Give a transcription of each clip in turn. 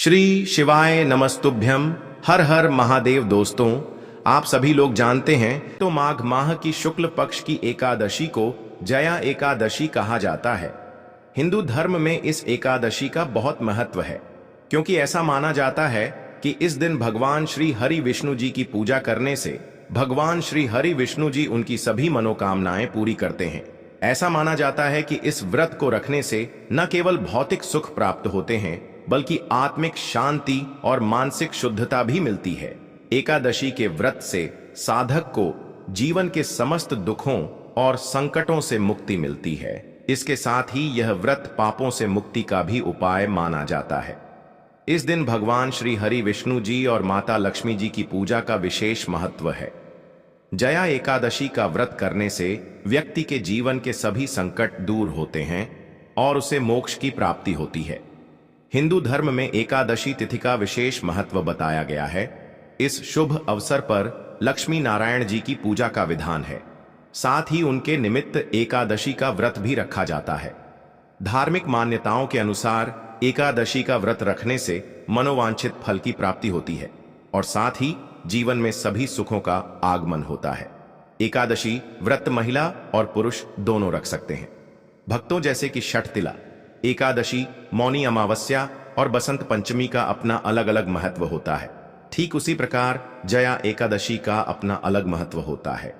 श्री शिवाय नमस्तुभ्यम। हर हर महादेव। दोस्तों, आप सभी लोग जानते हैं तो माघ माह की शुक्ल पक्ष की एकादशी को जया एकादशी कहा जाता है। हिंदू धर्म में इस एकादशी का बहुत महत्व है, क्योंकि ऐसा माना जाता है कि इस दिन भगवान श्री हरि विष्णु जी की पूजा करने से भगवान श्री हरि विष्णु जी उनकी सभी मनोकामनाएं पूरी करते हैं। ऐसा माना जाता है कि इस व्रत को रखने से न केवल भौतिक सुख प्राप्त होते हैं, बल्कि आत्मिक शांति और मानसिक शुद्धता भी मिलती है। एकादशी के व्रत से साधक को जीवन के समस्त दुखों और संकटों से मुक्ति मिलती है। इसके साथ ही यह व्रत पापों से मुक्ति का भी उपाय माना जाता है। इस दिन भगवान श्री हरि विष्णु जी और माता लक्ष्मी जी की पूजा का विशेष महत्व है। जया एकादशी का व्रत करने से व्यक्ति के जीवन के सभी संकट दूर होते हैं और उसे मोक्ष की प्राप्ति होती है। हिंदू धर्म में एकादशी तिथि का विशेष महत्व बताया गया है। इस शुभ अवसर पर लक्ष्मी नारायण जी की पूजा का विधान है। साथ ही उनके निमित्त एकादशी का व्रत भी रखा जाता है। धार्मिक मान्यताओं के अनुसार एकादशी का व्रत रखने से मनोवांछित फल की प्राप्ति होती है और साथ ही जीवन में सभी सुखों का आगमन होता है। एकादशी व्रत महिला और पुरुष दोनों रख सकते हैं। भक्तों, जैसे कि छठ तिला एकादशी, मौनी अमावस्या और बसंत पंचमी का अपना अलग अलग महत्व होता है। ठीक उसी प्रकार जया एकादशी का अपना अलग महत्व होता है।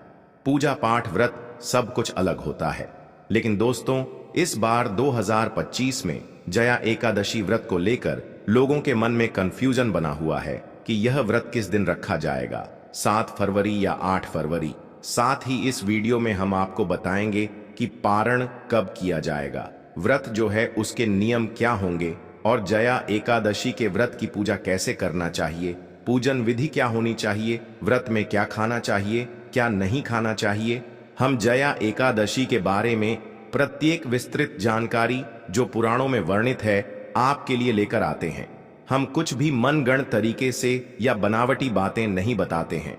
पूजा पाठ व्रत सब कुछ अलग होता है। लेकिन दोस्तों, इस बार 2025 में जया एकादशी व्रत को लेकर लोगों के मन में कंफ्यूजन बना हुआ है कि यह व्रत किस दिन रखा जाएगा, 7 फरवरी या 8 फरवरी। साथ ही इस वीडियो में हम आपको बताएंगे कि पारण कब किया जाएगा, व्रत जो है उसके नियम क्या होंगे और जया एकादशी के व्रत की पूजा कैसे करना चाहिए, पूजन विधि क्या होनी चाहिए, व्रत में क्या खाना चाहिए, क्या नहीं खाना चाहिए। हम जया एकादशी के बारे में प्रत्येक विस्तृत जानकारी जो पुराणों में वर्णित है आपके लिए लेकर आते हैं। हम कुछ भी मनगढ़ंत तरीके से या बनावटी बातें नहीं बताते हैं।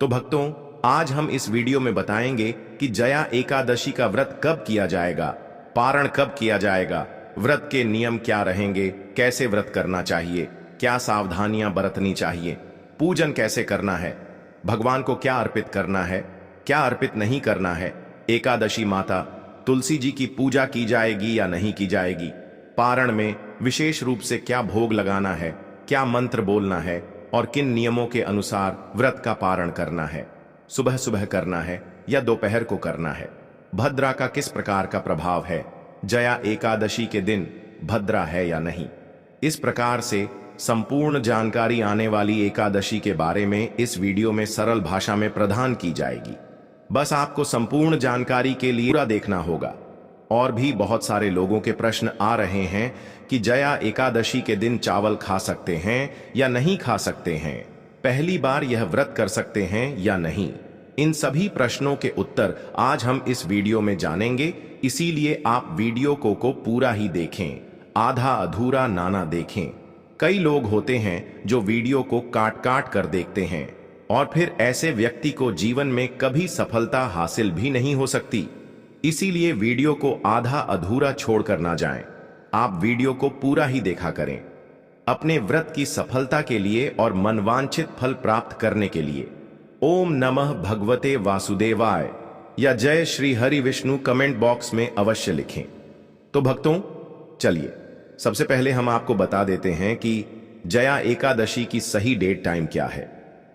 तो भक्तों, आज हम इस वीडियो में बताएंगे कि जया एकादशी का व्रत कब किया जाएगा, पारण कब किया जाएगा, व्रत के नियम क्या रहेंगे, कैसे व्रत करना चाहिए, क्या सावधानियां बरतनी चाहिए, पूजन कैसे करना है, भगवान को क्या अर्पित करना है, क्या अर्पित नहीं करना है, एकादशी माता तुलसी जी की पूजा की जाएगी या नहीं की जाएगी, पारण में विशेष रूप से क्या भोग लगाना है, क्या मंत्र बोलना है और किन नियमों के अनुसार व्रत का पारण करना है, सुबह सुबह करना है या दोपहर को करना है, भद्रा का किस प्रकार का प्रभाव है, जया एकादशी के दिन भद्रा है या नहीं। इस प्रकार से संपूर्ण जानकारी आने वाली एकादशी के बारे में इस वीडियो में सरल भाषा में प्रदान की जाएगी। बस आपको संपूर्ण जानकारी के लिए पूरा देखना होगा। और भी बहुत सारे लोगों के प्रश्न आ रहे हैं कि जया एकादशी के दिन चावल खा सकते हैं या नहीं खा सकते हैं, पहली बार यह व्रत कर सकते हैं या नहीं। इन सभी प्रश्नों के उत्तर आज हम इस वीडियो में जानेंगे, इसीलिए आप वीडियो को पूरा ही देखें, आधा अधूरा ना देखें। कई लोग होते हैं जो वीडियो को काट काट कर देखते हैं और फिर ऐसे व्यक्ति को जीवन में कभी सफलता हासिल भी नहीं हो सकती। इसीलिए वीडियो को आधा अधूरा छोड़कर ना जाएं। आप वीडियो को पूरा ही देखा करें। अपने व्रत की सफलता के लिए और मनवांछित फल प्राप्त करने के लिए ओम नमः भगवते वासुदेवाय या जय श्री हरि विष्णु कमेंट बॉक्स में अवश्य लिखें। तो भक्तों, चलिए सबसे पहले हम आपको बता देते हैं कि जया एकादशी की सही डेट टाइम क्या है।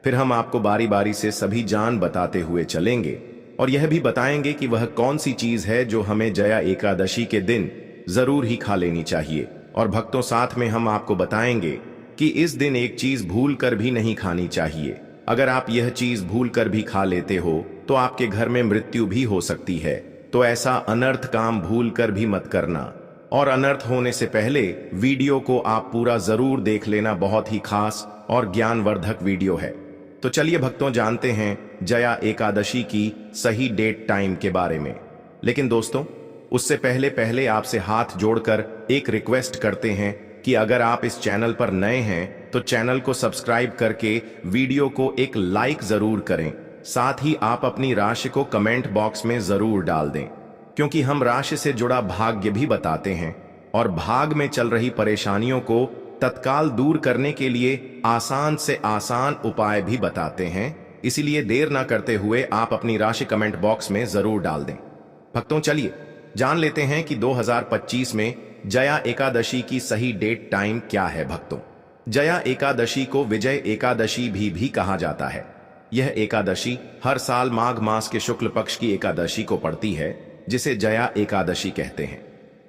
फिर हम आपको बारी बारी से सभी जान बताते हुए चलेंगे और यह भी बताएंगे कि वह कौन सी चीज है जो हमें जया एकादशी के दिन जरूर ही खा लेनी चाहिए। और भक्तों, साथ में हम आपको बताएंगे कि इस दिन एक चीज भूल कर भी नहीं खानी चाहिए। अगर आप यह चीज भूल कर भी खा लेते हो तो आपके घर में मृत्यु भी हो सकती है। तो ऐसा अनर्थ काम भूल कर भी मत करना। और अनर्थ होने से पहले वीडियो को आप पूरा जरूर देख लेना। बहुत ही खास और ज्ञानवर्धक वीडियो है। तो चलिए भक्तों, जानते हैं जया एकादशी की सही डेट टाइम के बारे में। लेकिन दोस्तों, उससे पहले आपसे हाथ जोड़कर एक रिक्वेस्ट करते हैं कि अगर आप इस चैनल पर नए हैं तो चैनल को सब्सक्राइब करके वीडियो को एक लाइक जरूर करें। साथ ही आप अपनी राशि को कमेंट बॉक्स में जरूर डाल दें, क्योंकि हम राशि से जुड़ा भाग्य भी बताते हैं और भाग में चल रही परेशानियों को तत्काल दूर करने के लिए आसान से आसान उपाय भी बताते हैं। इसीलिए देर ना करते हुए आप अपनी राशि कमेंट बॉक्स में जरूर डाल दें। भक्तों, चलिए जान लेते हैं कि 2025 में जया एकादशी की सही डेट टाइम क्या है। भक्तों, जया एकादशी को विजय एकादशी भी कहा जाता है। यह एकादशी हर साल माघ मास के शुक्ल पक्ष की एकादशी को पड़ती है, जिसे जया एकादशी कहते हैं।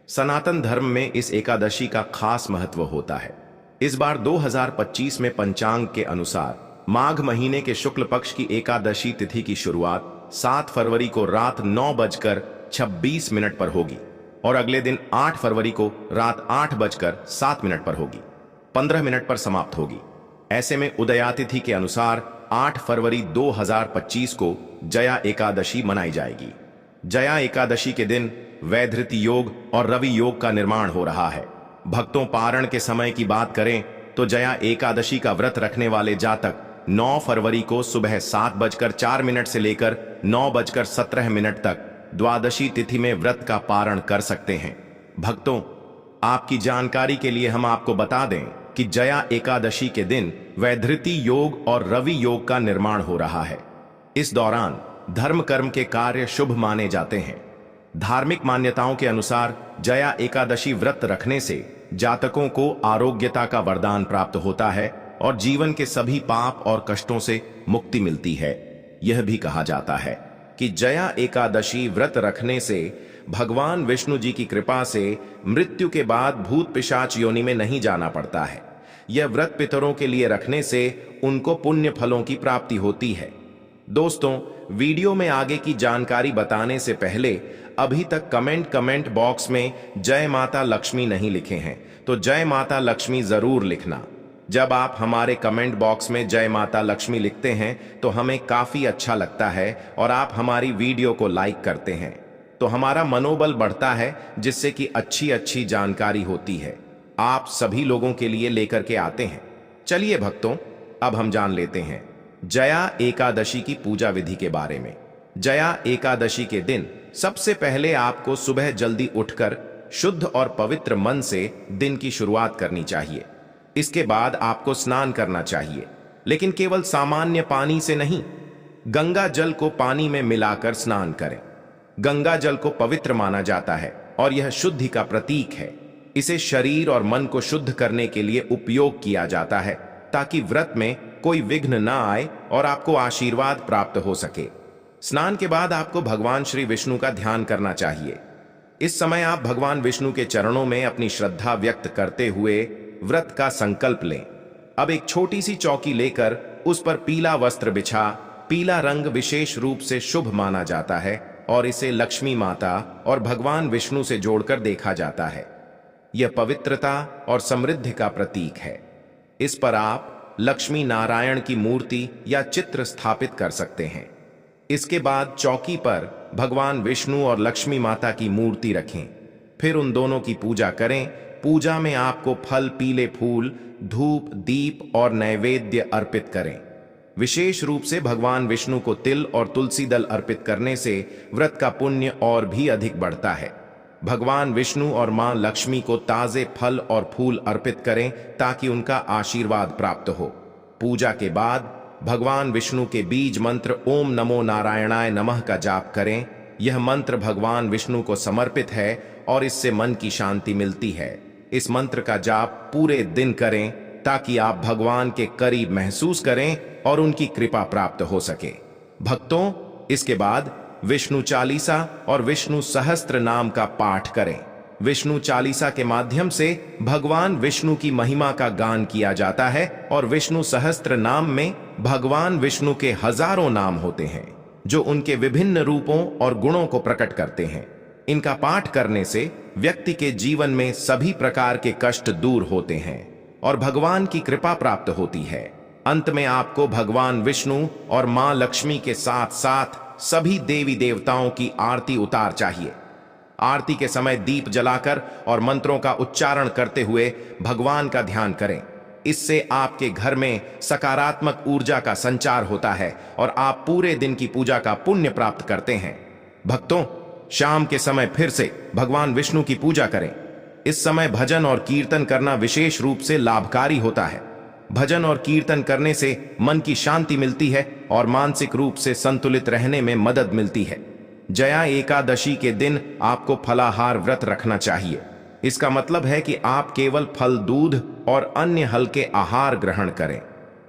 सनातन धर्म में इस एकादशी का खास महत्व होता है। इस बार 2025 में पंचांग के अनुसार माघ महीने के शुक्ल पक्ष की एकादशी तिथि की शुरुआत 7 फरवरी को रात 9:26 पर होगी और अगले दिन 8 फरवरी को रात 8:07 पर होगी, 15 मिनट पर समाप्त होगी। ऐसे में उदयातिथि के अनुसार 8 फरवरी 2025 को जया एकादशी मनाई जाएगी। जया एकादशी के दिन वैधृति योग और रवि योग का निर्माण हो रहा है। भक्तों, पारण के समय की बात करें तो जया एकादशी का व्रत रखने वाले जातक 9 फरवरी को सुबह 7:04 से लेकर 9:17 तक द्वादशी तिथि में व्रत का पारण कर सकते हैं। भक्तों, आपकी जानकारी के लिए हम आपको बता दें कि जया एकादशी के दिन वैधृति योग और रवि योग का निर्माण हो रहा है। इस दौरान धर्म कर्म के कार्य शुभ माने जाते हैं। धार्मिक मान्यताओं के अनुसार जया एकादशी व्रत रखने से जातकों को आरोग्यता का वरदान प्राप्त होता है और जीवन के सभी पाप और कष्टों से मुक्ति मिलती है। यह भी कहा जाता है कि जया एकादशी व्रत रखने से भगवान विष्णु जी की कृपा से मृत्यु के बाद भूत पिशाच योनि में नहीं जाना पड़ता है। यह व्रत पितरों के लिए रखने से उनको पुण्य फलों की प्राप्ति होती है। दोस्तों, वीडियो में आगे की जानकारी बताने से पहले अभी तक कमेंट बॉक्स में जय माता लक्ष्मी नहीं लिखे हैं तो जय माता लक्ष्मी जरूर लिखना। जब आप हमारे कमेंट बॉक्स में जय माता लक्ष्मी लिखते हैं तो हमें काफी अच्छा लगता है और आप हमारी वीडियो को लाइक करते हैं तो हमारा मनोबल बढ़ता है, जिससे कि अच्छी जानकारी होती है आप सभी लोगों के लिए लेकर के आते हैं। चलिए भक्तों, अब हम जान लेते हैं जया एकादशी की पूजा विधि के बारे में। जया एकादशी के दिन सबसे पहले आपको सुबह जल्दी उठकर शुद्ध और पवित्र मन से दिन की शुरुआत करनी चाहिए। इसके बाद आपको स्नान करना चाहिए, लेकिन केवल सामान्य पानी से नहीं, गंगा जल को पानी में मिलाकर स्नान करें। गंगा जल को पवित्र माना जाता है और यह शुद्धि का प्रतीक है। इसे शरीर और मन को शुद्ध करने के लिए उपयोग किया जाता है ताकि व्रत में कोई विघ्न ना आए और आपको आशीर्वाद प्राप्त हो सके। स्नान के बाद आपको भगवान श्री विष्णु का ध्यान करना चाहिए। इस समय आप भगवान विष्णु के चरणों में अपनी श्रद्धा व्यक्त करते हुए व्रत का संकल्प लें। अब एक छोटी सी चौकी लेकर उस पर पीला वस्त्र बिछा। पीला रंग विशेष रूप से शुभ माना जाता है और इसे लक्ष्मी माता और भगवान विष्णु से जोड़कर देखा जाता है। यह पवित्रता और समृद्धि का प्रतीक है। इस पर आप लक्ष्मी नारायण की मूर्ति या चित्र स्थापित कर सकते हैं। इसके बाद चौकी पर भगवान विष्णु और लक्ष्मी माता की मूर्ति रखें। फिर उन दोनों की पूजा करें। पूजा में आपको फल, पीले फूल, धूप, दीप और नैवेद्य अर्पित करें। विशेष रूप से भगवान विष्णु को तिल और तुलसी दल अर्पित करने से व्रत का पुण्य और भी अधिक बढ़ता है। भगवान विष्णु और मां लक्ष्मी को ताजे फल और फूल अर्पित करें ताकि उनका आशीर्वाद प्राप्त हो। पूजा के बाद भगवान विष्णु के बीज मंत्र ओम नमो नारायणाय नमः का जाप करें। यह मंत्र भगवान विष्णु को समर्पित है और इससे मन की शांति मिलती है। इस मंत्र का जाप पूरे दिन करें ताकि आप भगवान के करीब महसूस करें और उनकी कृपा प्राप्त हो सके। भक्तों, इसके बाद विष्णु चालीसा और विष्णु सहस्त्र नाम का पाठ करें। विष्णु चालीसा के माध्यम से भगवान विष्णु की महिमा का गान किया जाता है और विष्णु सहस्त्र नाम में भगवान विष्णु के हजारों नाम होते हैं जो उनके विभिन्न रूपों और गुणों को प्रकट करते हैं। इनका पाठ करने से व्यक्ति के जीवन में सभी प्रकार के कष्ट दूर होते हैं और भगवान की कृपा प्राप्त होती है। अंत में आपको भगवान विष्णु और मां लक्ष्मी के साथ साथ सभी देवी देवताओं की आरती उतार चाहिए। आरती के समय दीप जलाकर और मंत्रों का उच्चारण करते हुए भगवान का ध्यान करें। इससे आपके घर में सकारात्मक ऊर्जा का संचार होता है और आप पूरे दिन की पूजा का पुण्य प्राप्त करते हैं। भक्तों, शाम के समय फिर से भगवान विष्णु की पूजा करें। इस समय भजन और कीर्तन करना विशेष रूप से लाभकारी होता है। भजन और कीर्तन करने से मन की शांति मिलती है और मानसिक रूप से संतुलित रहने में मदद मिलती है। जया एकादशी के दिन आपको फलाहार व्रत रखना चाहिए। इसका मतलब है कि आप केवल फल, दूध और अन्य हल्के आहार ग्रहण करें।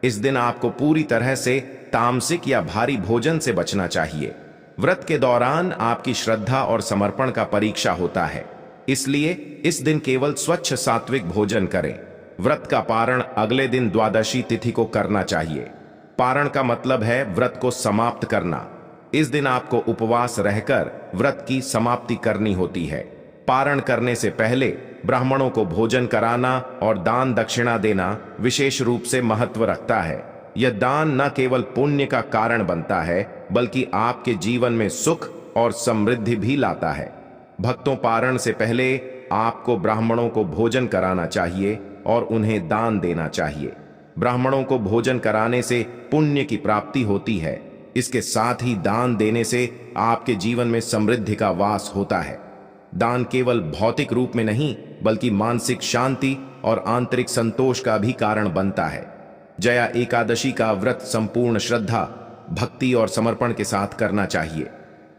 इस दिन आपको पूरी तरह से तामसिक या भारी भोजन से बचना चाहिए। व्रत के दौरान आपकी श्रद्धा और समर्पण का परीक्षा होता है, इसलिए इस दिन केवल स्वच्छ सात्विक भोजन करें। व्रत का पारण अगले दिन द्वादशी तिथि को करना चाहिए। पारण का मतलब है व्रत को समाप्त करना। इस दिन आपको उपवास रहकर व्रत की समाप्ति करनी होती है। पारण करने से पहले ब्राह्मणों को भोजन कराना और दान दक्षिणा देना विशेष रूप से महत्व रखता है। यह दान न केवल पुण्य का कारण बनता है, बल्कि आपके जीवन में सुख और समृद्धि भी लाता है। भक्तों, पारण से पहले आपको ब्राह्मणों को भोजन कराना चाहिए और उन्हें दान देना चाहिए। ब्राह्मणों को भोजन कराने से पुण्य की प्राप्ति होती है। इसके साथ ही दान देने से आपके जीवन में समृद्धि का वास होता है। दान केवल भौतिक रूप में नहीं, बल्कि मानसिक शांति और आंतरिक संतोष का भी कारण बनता है। जया एकादशी का व्रत संपूर्ण श्रद्धा, भक्ति और समर्पण के साथ करना चाहिए।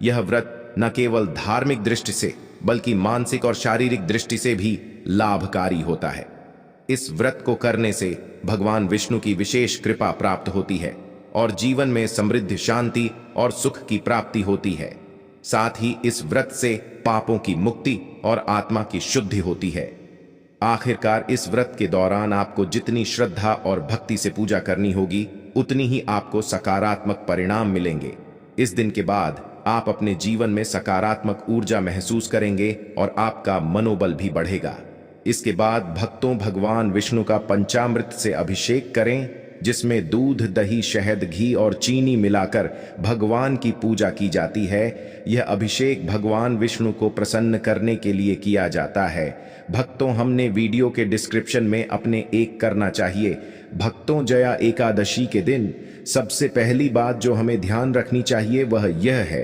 यह व्रत न केवल धार्मिक दृष्टि से, बल्कि मानसिक और शारीरिक दृष्टि से भी लाभकारी होता है। इस व्रत को करने से भगवान विष्णु की विशेष कृपा प्राप्त होती है और जीवन में समृद्धि, शांति और सुख की प्राप्ति होती है। साथ ही इस व्रत से पापों की मुक्ति और आत्मा की शुद्धि होती है। आखिरकार इस व्रत के दौरान आपको जितनी श्रद्धा और भक्ति से पूजा करनी होगी, उतनी ही आपको सकारात्मक परिणाम मिलेंगे। इस दिन के बाद आप अपने जीवन में सकारात्मक ऊर्जा महसूस करेंगे और आपका मनोबल भी बढ़ेगा। इसके बाद भक्तों, भगवान विष्णु का पंचामृत से अभिषेक करें, जिसमें दूध, दही, शहद, घी और चीनी मिलाकर भगवान की पूजा की जाती है। यह अभिषेक भगवान विष्णु को प्रसन्न करने के लिए किया जाता है। भक्तों, हमने वीडियो के डिस्क्रिप्शन में अपने एक करना चाहिए। भक्तों, जया एकादशी के दिन सबसे पहली बात जो हमें ध्यान रखनी चाहिए वह यह है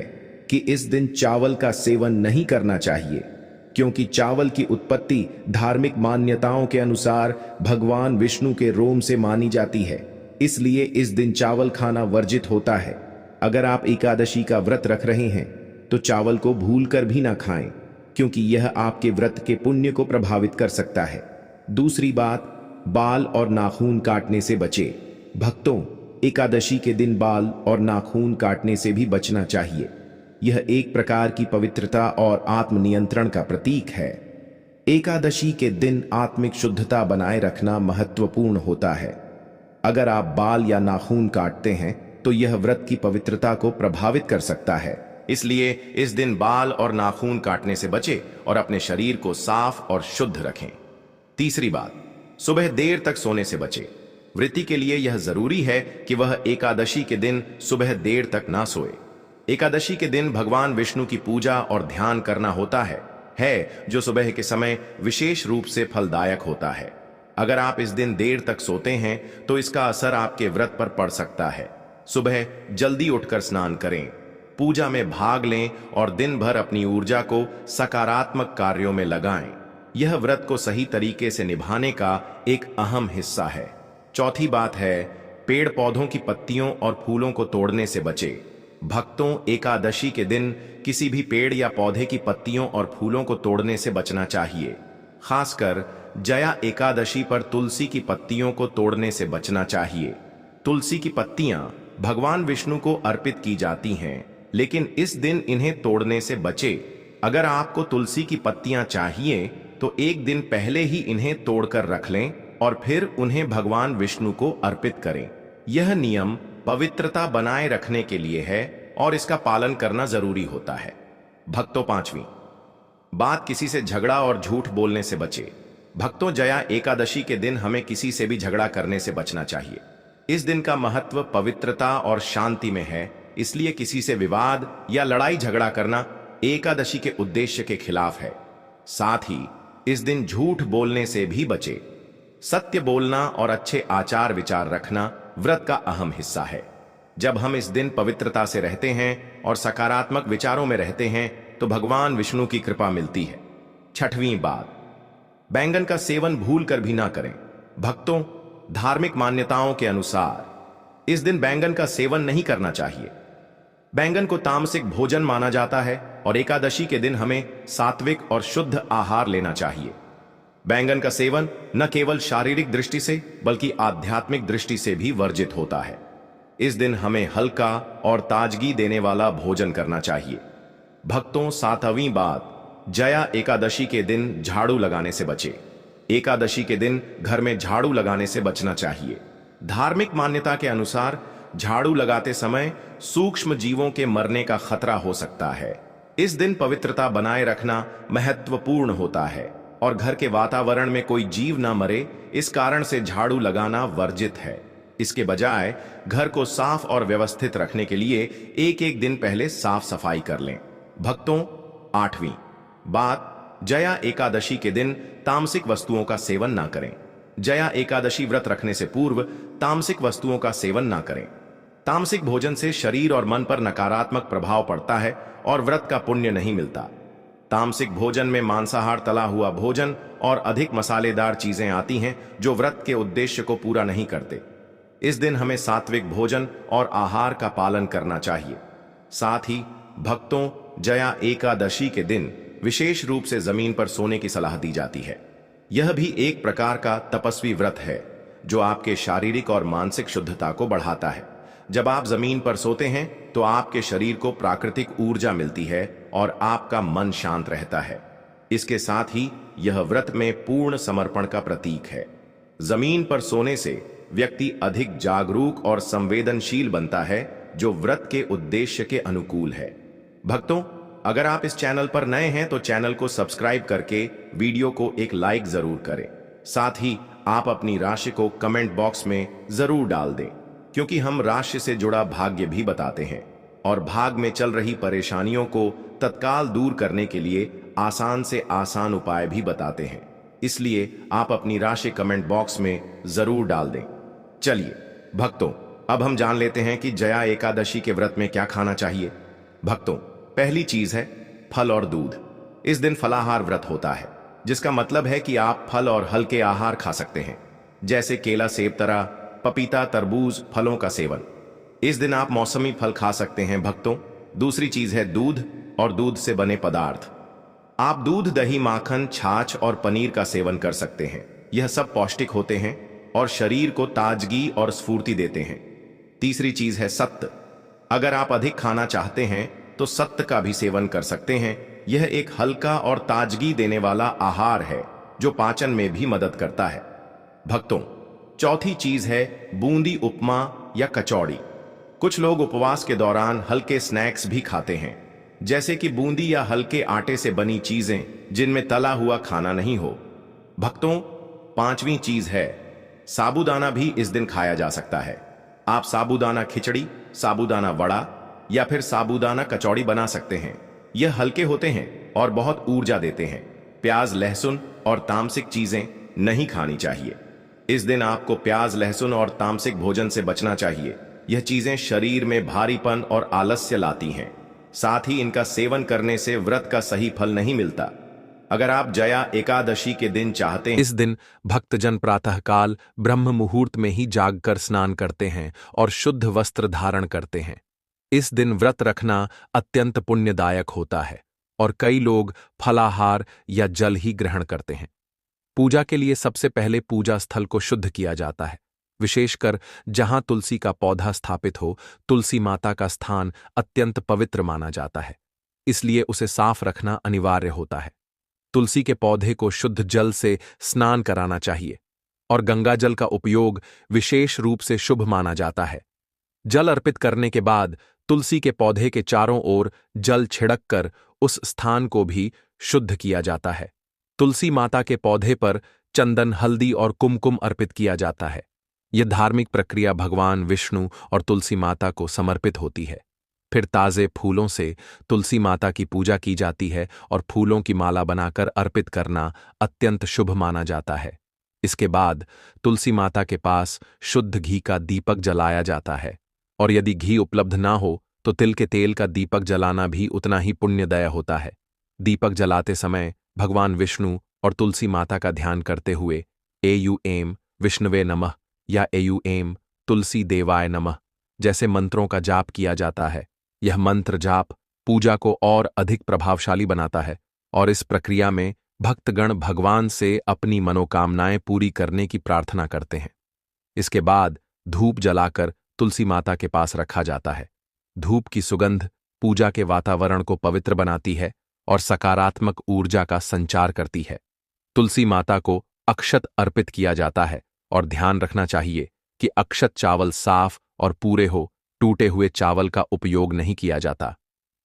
कि इस दिन चावल का सेवन नहीं करना चाहिए, क्योंकि चावल की उत्पत्ति धार्मिक मान्यताओं के अनुसार भगवान विष्णु के रोम से मानी जाती है। इसलिए इस दिन चावल खाना वर्जित होता है। अगर आप एकादशी का व्रत रख रहे हैं तो चावल को भूलकर भी ना खाएं, क्योंकि यह आपके व्रत के पुण्य को प्रभावित कर सकता है। दूसरी बात, बाल और नाखून काटने से बचें। भक्तों, एकादशी के दिन बाल और नाखून काटने से भी बचना चाहिए। यह एक प्रकार की पवित्रता और आत्मनियंत्रण का प्रतीक है। एकादशी के दिन आत्मिक शुद्धता बनाए रखना महत्वपूर्ण होता है। अगर आप बाल या नाखून काटते हैं तो यह व्रत की पवित्रता को प्रभावित कर सकता है। इसलिए इस दिन बाल और नाखून काटने से बचें और अपने शरीर को साफ और शुद्ध रखें। तीसरी बात, सुबह देर तक सोने से बचें। व्रती के लिए यह जरूरी है कि वह एकादशी के दिन सुबह देर तक ना सोए। एकादशी के दिन भगवान विष्णु की पूजा और ध्यान करना होता है जो सुबह के समय विशेष रूप से फलदायक होता है। अगर आप इस दिन देर तक सोते हैं तो इसका असर आपके व्रत पर पड़ सकता है। सुबह जल्दी उठकर स्नान करें, पूजा में भाग लें और दिन भर अपनी ऊर्जा को सकारात्मक कार्यों में लगाएं। यह व्रत को सही तरीके से निभाने का एक अहम हिस्सा है। चौथी बात है, पेड़ पौधों की पत्तियों और फूलों को तोड़ने से बचें। भक्तों, एकादशी के दिन किसी भी पेड़ या पौधे की पत्तियों और फूलों को तोड़ने से बचना चाहिए। खासकर जया एकादशी पर तुलसी की पत्तियों को तोड़ने से बचना चाहिए। तुलसी की पत्तियां भगवान विष्णु को अर्पित की जाती हैं, लेकिन इस दिन इन्हें तोड़ने से बचे। अगर आपको तुलसी की पत्तियां चाहिए तो एक दिन पहले ही इन्हें तोड़कर रख लें और फिर उन्हें भगवान विष्णु को अर्पित करें। यह नियम पवित्रता बनाए रखने के लिए है और इसका पालन करना जरूरी होता है। भक्तों, पांचवी बात, किसी से झगड़ा और झूठ बोलने से बचे। भक्तों, जया एकादशी के दिन हमें किसी से भी झगड़ा करने से बचना चाहिए। इस दिन का महत्व पवित्रता और शांति में है, इसलिए किसी से विवाद या लड़ाई झगड़ा करना एकादशी के उद्देश्य के खिलाफ है। साथ ही इस दिन झूठ बोलने से भी बचे। सत्य बोलना और अच्छे आचार विचार रखना व्रत का अहम हिस्सा है। जब हम इस दिन पवित्रता से रहते हैं और सकारात्मक विचारों में रहते हैं तो भगवान विष्णु की कृपा मिलती है। छठवीं बात, बैंगन का सेवन भूल कर भी ना करें। भक्तों, धार्मिक मान्यताओं के अनुसार इस दिन बैंगन का सेवन नहीं करना चाहिए। बैंगन को तामसिक भोजन माना जाता है और एकादशी के दिन हमें सात्विक और शुद्ध आहार लेना चाहिए। बैंगन का सेवन न केवल शारीरिक दृष्टि से बल्कि आध्यात्मिक दृष्टि से भी वर्जित होता है। इस दिन हमें हल्का और ताजगी देने वाला भोजन करना चाहिए। भक्तों, 7वीं बात, जया एकादशी के दिन झाड़ू लगाने से बचें। एकादशी के दिन घर में झाड़ू लगाने से बचना चाहिए। धार्मिक मान्यता के अनुसार झाड़ू लगाते समय सूक्ष्म जीवों के मरने का खतरा हो सकता है। इस दिन पवित्रता बनाए रखना महत्वपूर्ण होता है और घर के वातावरण में कोई जीव ना मरे, इस कारण से झाड़ू लगाना वर्जित है। इसके बजाय घर को साफ और व्यवस्थित रखने के लिए एक एक दिन पहले साफ सफाई कर लें। भक्तों, 8वीं बात, जया एकादशी के दिन तामसिक वस्तुओं का सेवन ना करें। जया एकादशी व्रत रखने से पूर्व तामसिक वस्तुओं का सेवन ना करें। तामसिक भोजन से शरीर और मन पर नकारात्मक प्रभाव पड़ता है और व्रत का पुण्य नहीं मिलता। तामसिक भोजन में मांसाहार, तला हुआ भोजन और अधिक मसालेदार चीजें आती हैं जो व्रत के उद्देश्य को पूरा नहीं करते। इस दिन हमें सात्विक भोजन और आहार का पालन करना चाहिए। साथ ही भक्तों, जया एकादशी के दिन विशेष रूप से जमीन पर सोने की सलाह दी जाती है। यह भी एक प्रकार का तपस्वी व्रत है जो आपके शारीरिक और मानसिक शुद्धता को बढ़ाता है। जब आप जमीन पर सोते हैं तो आपके शरीर को प्राकृतिक ऊर्जा मिलती है और आपका मन शांत रहता है। इसके साथ ही यह व्रत में पूर्ण समर्पण का प्रतीक है। जमीन पर सोने से व्यक्ति अधिक जागरूक और संवेदनशील बनता है, जो व्रत के उद्देश्य के अनुकूल है। भक्तों, अगर आप इस चैनल पर नए हैं तो चैनल को सब्सक्राइब करके वीडियो को एक लाइक जरूर करें। साथ ही आप अपनी राशि को कमेंट बॉक्स में जरूर डाल दें, क्योंकि हम राशि से जुड़ा भाग्य भी बताते हैं और भाग में चल रही परेशानियों को तत्काल दूर करने के लिए आसान से आसान उपाय भी बताते हैं। इसलिए आप अपनी राशि कमेंट बॉक्स में जरूर डाल दें। चलिए भक्तों, अब हम जान लेते हैं कि जया एकादशी के व्रत में क्या खाना चाहिए। भक्तों, पहली चीज है फल और दूध। इस दिन फलाहार व्रत होता है, जिसका मतलब है कि आप फल और हल्के आहार खा सकते हैं, जैसे केला, सेब, तरा, पपीता, तरबूज, फलों का सेवन। इस दिन आप मौसमी फल खा सकते हैं। भक्तों, दूसरी चीज है दूध और दूध से बने पदार्थ। आप दूध, दही, माखन, छाछ और पनीर का सेवन कर सकते हैं। यह सब पौष्टिक होते हैं और शरीर को ताजगी और स्फूर्ति देते हैं। तीसरी चीज है सत्त। अगर आप अधिक खाना चाहते हैं तो सत्त का भी सेवन कर सकते हैं। यह एक हल्का और ताजगी देने वाला आहार है जो पाचन में भी मदद करता है। भक्तों, चौथी चीज है बूंदी उपमा या कचौड़ी। कुछ लोग उपवास के दौरान हल्के स्नैक्स भी खाते हैं, जैसे कि बूंदी या हल्के आटे से बनी चीजें जिनमें तला हुआ खाना नहीं हो। भक्तों, 5वीं चीज है साबूदाना भी इस दिन खाया जा सकता है। आप साबूदाना खिचड़ी, साबूदाना वड़ा या फिर साबूदाना कचौड़ी बना सकते हैं। यह हल्के होते हैं और बहुत ऊर्जा देते हैं। प्याज, लहसुन और तामसिक चीजें नहीं खानी चाहिए। इस दिन आपको प्याज, लहसुन और तामसिक भोजन से बचना चाहिए। यह चीजें शरीर में भारीपन और आलस्य लाती हैं। साथ ही इनका सेवन करने से व्रत का सही फल नहीं मिलता। अगर आप जया एकादशी के दिन चाहते हैं, इस दिन भक्तजन प्रातःकाल ब्रह्म मुहूर्त में ही जागकर स्नान करते हैं और शुद्ध वस्त्र धारण करते हैं। इस दिन व्रत रखना अत्यंत पुण्यदायक होता है और कई लोग फलाहार या जल ही ग्रहण करते हैं। पूजा के लिए सबसे पहले पूजा स्थल को शुद्ध किया जाता है। विशेषकर जहां तुलसी का पौधा स्थापित हो, तुलसी माता का स्थान अत्यंत पवित्र माना जाता है, इसलिए उसे साफ रखना अनिवार्य होता है। तुलसी के पौधे को शुद्ध जल से स्नान कराना चाहिए और गंगा जल का उपयोग विशेष रूप से शुभ माना जाता है। जल अर्पित करने के बाद तुलसी के पौधे के चारों ओर जल छिड़क कर उस स्थान को भी शुद्ध किया जाता है। तुलसी माता के पौधे पर चंदन, हल्दी और कुमकुम अर्पित किया जाता है। यह धार्मिक प्रक्रिया भगवान विष्णु और तुलसी माता को समर्पित होती है। फिर ताजे फूलों से तुलसी माता की पूजा की जाती है और फूलों की माला बनाकर अर्पित करना अत्यंत शुभ माना जाता है। इसके बाद तुलसी माता के पास शुद्ध घी का दीपक जलाया जाता है और यदि घी उपलब्ध ना हो तो तिल के तेल का दीपक जलाना भी उतना ही पुण्यदायक होता है। दीपक जलाते समय भगवान विष्णु और तुलसी माता का ध्यान करते हुए एम विष्णुवे नमः या एम तुलसी देवाय नमः जैसे मंत्रों का जाप किया जाता है। यह मंत्र जाप पूजा को और अधिक प्रभावशाली बनाता है और इस प्रक्रिया में भक्तगण भगवान से अपनी मनोकामनाएं पूरी करने की प्रार्थना करते हैं। इसके बाद धूप जलाकर तुलसी माता के पास रखा जाता है। धूप की सुगंध पूजा के वातावरण को पवित्र बनाती है और सकारात्मक ऊर्जा का संचार करती है। तुलसी माता को अक्षत अर्पित किया जाता है और ध्यान रखना चाहिए कि अक्षत चावल साफ और पूरे हो, टूटे हुए चावल का उपयोग नहीं किया जाता।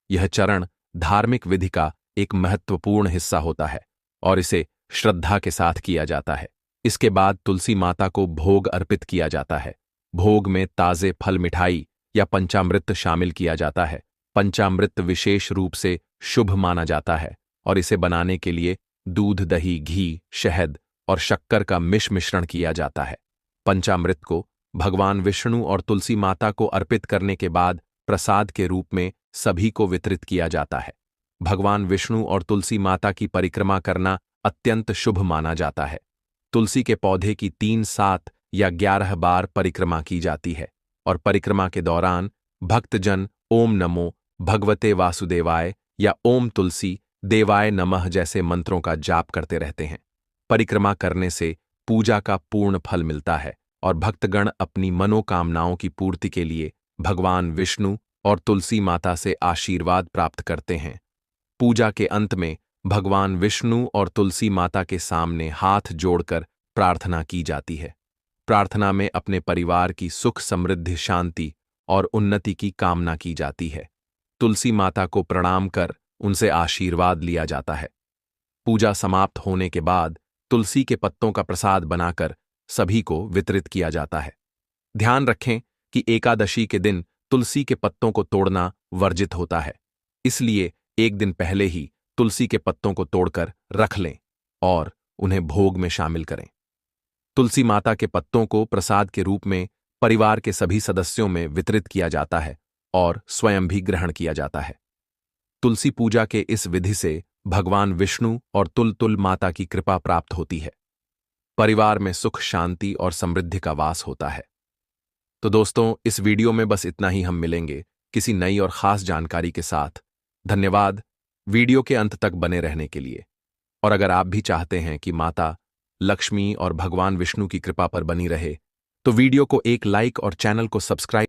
यह चरण धार्मिक विधि का एक महत्वपूर्ण हिस्सा होता है और इसे श्रद्धा के साथ किया जाता है। इसके बाद तुलसी माता को भोग अर्पित किया जाता है। भोग में ताजे फल, मिठाई या पंचामृत शामिल किया जाता है। पंचामृत विशेष रूप से शुभ माना जाता है और इसे बनाने के लिए दूध, दही, घी, शहद और शक्कर का मिश्रण किया जाता है। पंचामृत को भगवान विष्णु और तुलसी माता को अर्पित करने के बाद प्रसाद के रूप में सभी को वितरित किया जाता है। भगवान विष्णु और तुलसी माता की परिक्रमा करना अत्यंत शुभ माना जाता है। तुलसी के पौधे की 3, 7 या 11 बार परिक्रमा की जाती है और परिक्रमा के दौरान भक्तजन ओम नमो भगवते वासुदेवाय या ओम तुलसी देवाय नमः जैसे मंत्रों का जाप करते रहते हैं। परिक्रमा करने से पूजा का पूर्ण फल मिलता है और भक्तगण अपनी मनोकामनाओं की पूर्ति के लिए भगवान विष्णु और तुलसी माता से आशीर्वाद प्राप्त करते हैं। पूजा के अंत में भगवान विष्णु और तुलसी माता के सामने हाथ जोड़कर प्रार्थना की जाती है। प्रार्थना में अपने परिवार की सुख, समृद्धि, शांति और उन्नति की कामना की जाती है। तुलसी माता को प्रणाम कर उनसे आशीर्वाद लिया जाता है। पूजा समाप्त होने के बाद तुलसी के पत्तों का प्रसाद बनाकर सभी को वितरित किया जाता है। ध्यान रखें कि एकादशी के दिन तुलसी के पत्तों को तोड़ना वर्जित होता है, इसलिए एक दिन पहले ही तुलसी के पत्तों को तोड़कर रख लें और उन्हें भोग में शामिल करें। तुलसी माता के पत्तों को प्रसाद के रूप में परिवार के सभी सदस्यों में वितरित किया जाता है और स्वयं भी ग्रहण किया जाता है। तुलसी पूजा के इस विधि से भगवान विष्णु और तुल माता की कृपा प्राप्त होती है। परिवार में सुख, शांति और समृद्धि का वास होता है। तो दोस्तों, इस वीडियो में बस इतना ही। हम मिलेंगे किसी नई और खास जानकारी के साथ। धन्यवाद वीडियो के अंत तक बने रहने के लिए। और अगर आप भी चाहते हैं कि माता लक्ष्मी और भगवान विष्णु की कृपा पर बनी रहे, तो वीडियो को एक लाइक और चैनल को सब्सक्राइब